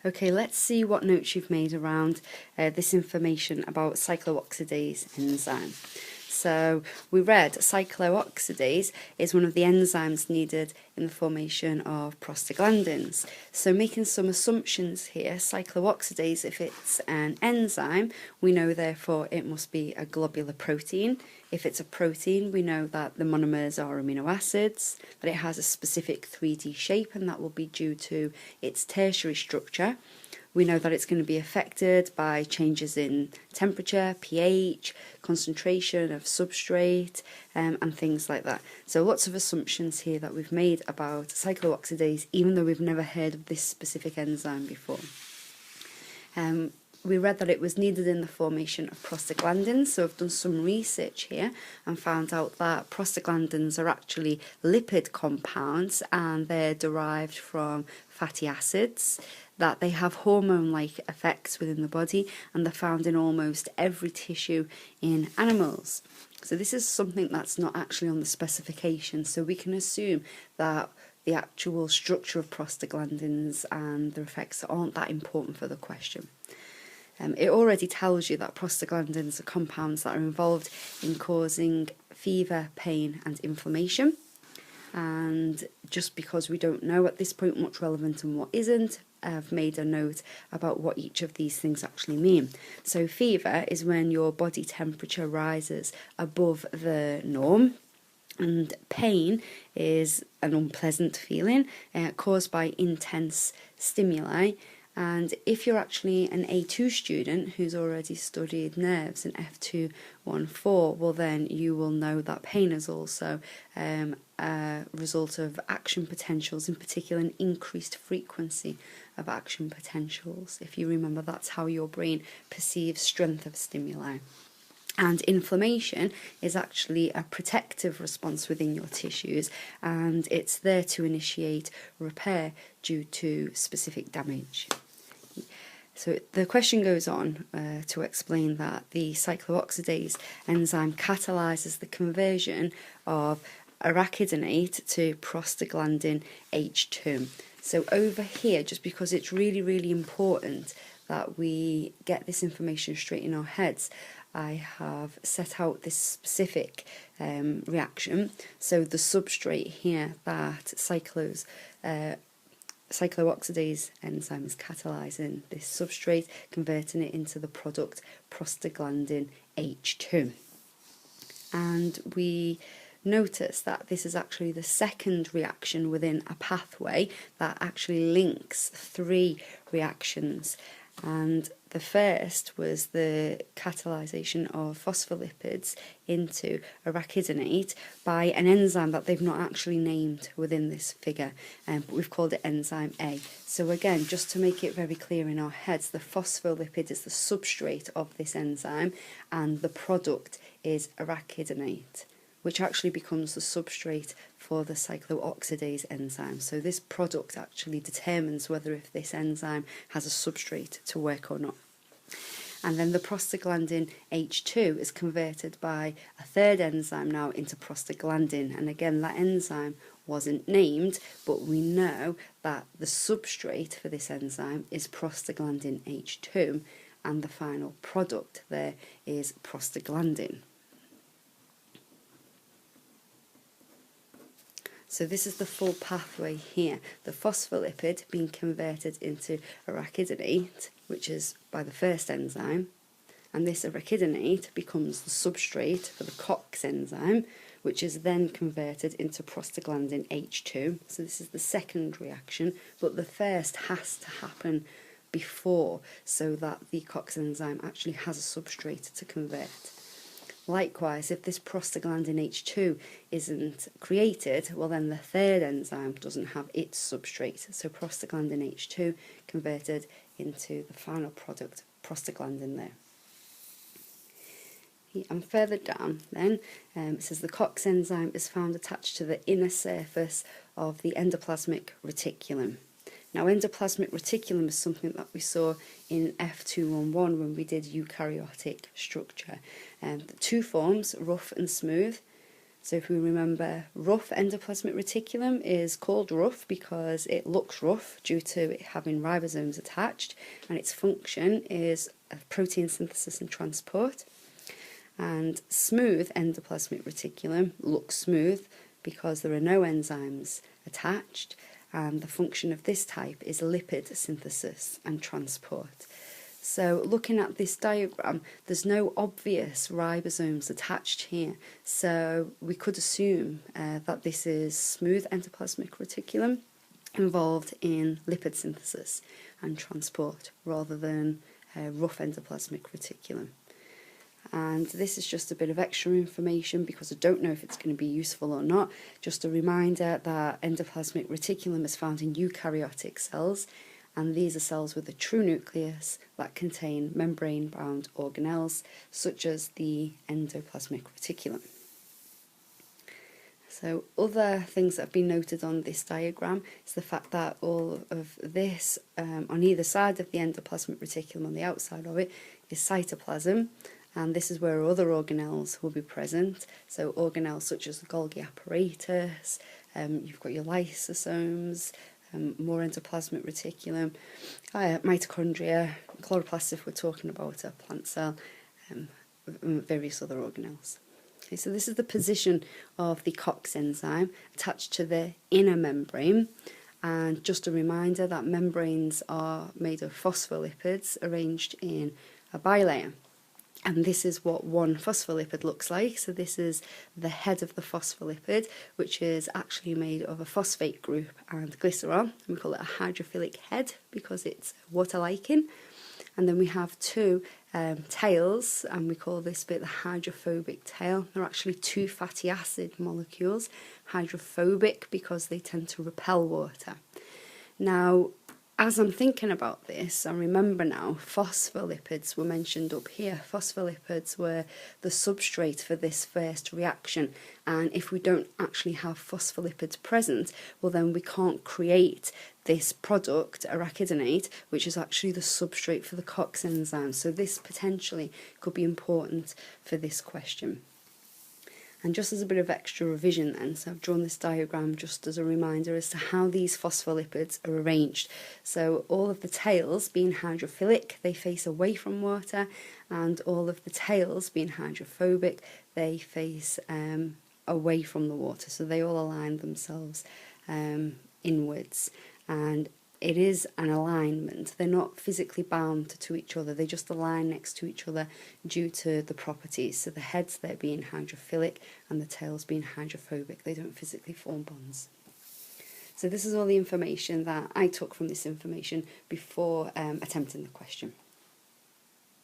Okay, let's see what notes you've made around this information about cyclooxidase enzyme. So we read cyclooxidase is one of the enzymes needed in the formation of prostaglandins. So making some assumptions here, cyclooxidase, if it's an enzyme, we know therefore it must be a globular protein. If it's a protein, we know that the monomers are amino acids, that it has a specific 3D shape, and that will be due to its tertiary structure. We know that it's going to be affected by changes in temperature, pH, concentration of substrate, and things like that. So lots of assumptions here that we've made about cyclooxidase, even though we've never heard of this specific enzyme before. We read that it was needed in the formation of prostaglandins, so I've done some research here and found out that prostaglandins are actually lipid compounds, and they're derived from fatty acids, that they have hormone-like effects within the body, and they're found in almost every tissue in animals. So this is something that's not actually on the specification, so we can assume that the actual structure of prostaglandins and their effects aren't that important for the question. It already tells you that prostaglandins are compounds that are involved in causing fever, pain and inflammation. And just because we don't know at this point what's relevant and what isn't, I've made a note about what each of these things actually mean. So fever is when your body temperature rises above the norm. And pain is an unpleasant feeling caused by intense stimuli. And if you're actually an A2 student who's already studied nerves in F214, well then you will know that pain is also a result of action potentials, in particular an increased frequency of action potentials. If you remember, that's how your brain perceives strength of stimuli. And inflammation is actually a protective response within your tissues, and it's there to initiate repair due to specific damage. So the question goes on to explain that the cyclooxidase enzyme catalyzes the conversion of arachidonate to prostaglandin H2. So over here, just because it's really, really important that we get this information straight in our heads, I have set out this specific reaction. So the substrate here that cyclooxidase enzyme is catalysing this substrate, converting it into the product prostaglandin H2. And we notice that this is actually the second reaction within a pathway that actually links three reactions. And the first was the catalysation of phospholipids into arachidonate by an enzyme that they've not actually named within this figure, but we've called it enzyme A. So again, just to make it very clear in our heads, the phospholipid is the substrate of this enzyme and the product is arachidonate, which actually becomes the substrate for the cyclooxidase enzyme. So this product actually determines whether if this enzyme has a substrate to work or not. And then the prostaglandin H2 is converted by a third enzyme now into prostaglandin. And again, that enzyme wasn't named, but we know that the substrate for this enzyme is prostaglandin H2, and the final product there is prostaglandin. So this is the full pathway here. The phospholipid being converted into arachidonate, which is by the first enzyme, and this arachidonate becomes the substrate for the COX enzyme, which is then converted into prostaglandin H2. So this is the second reaction, but the first has to happen before so that the COX enzyme actually has a substrate to convert. Likewise, if this prostaglandin H2 isn't created, well then the third enzyme doesn't have its substrate. So prostaglandin H2 converted into the final product, prostaglandin there. And further down then, it says the COX enzyme is found attached to the inner surface of the endoplasmic reticulum. Now, endoplasmic reticulum is something that we saw in F211 when we did eukaryotic structure. The two forms, rough and smooth. So if we remember, rough endoplasmic reticulum is called rough because it looks rough due to it having ribosomes attached, and its function is protein synthesis and transport. And smooth endoplasmic reticulum looks smooth because there are no enzymes attached, and the function of this type is lipid synthesis and transport. So looking at this diagram, there's no obvious ribosomes attached here, so we could assume that this is smooth endoplasmic reticulum involved in lipid synthesis and transport rather than rough endoplasmic reticulum. And this is just a bit of extra information because I don't know if it's going to be useful or not. Just a reminder that endoplasmic reticulum is found in eukaryotic cells, and these are cells with a true nucleus that contain membrane-bound organelles, such as the endoplasmic reticulum. So other things that have been noted on this diagram is the fact that all of this, on either side of the endoplasmic reticulum, on the outside of it, is cytoplasm, and this is where other organelles will be present. So organelles such as the Golgi apparatus, you've got your lysosomes, more endoplasmic reticulum, mitochondria, chloroplasts if we're talking about a plant cell, various other organelles. Okay, so this is the position of the COX enzyme attached to the inner membrane. And just a reminder that membranes are made of phospholipids arranged in a bilayer. And this is what one phospholipid looks like. So this is the head of the phospholipid, which is actually made of a phosphate group and glycerol. And we call it a hydrophilic head because it's water-liking. And then we have two tails, and we call this bit the hydrophobic tail. They're actually two fatty acid molecules, hydrophobic because they tend to repel water. Now, as I'm thinking about this, I remember now phospholipids were mentioned up here. Phospholipids were the substrate for this first reaction, and if we don't actually have phospholipids present, well then we can't create this product, arachidonate, which is actually the substrate for the COX enzyme. So this potentially could be important for this question. And just as a bit of extra revision then, so I've drawn this diagram just as a reminder as to how these phospholipids are arranged. So all of the tails being hydrophilic, they face away from water, and all of the tails being hydrophobic, they face away from the water. So they all align themselves inwards. And it is an alignment. They're not physically bound to each other. They just align next to each other due to the properties. So the heads there being hydrophilic and the tails being hydrophobic. They don't physically form bonds. So this is all the information that I took from this information before attempting the question.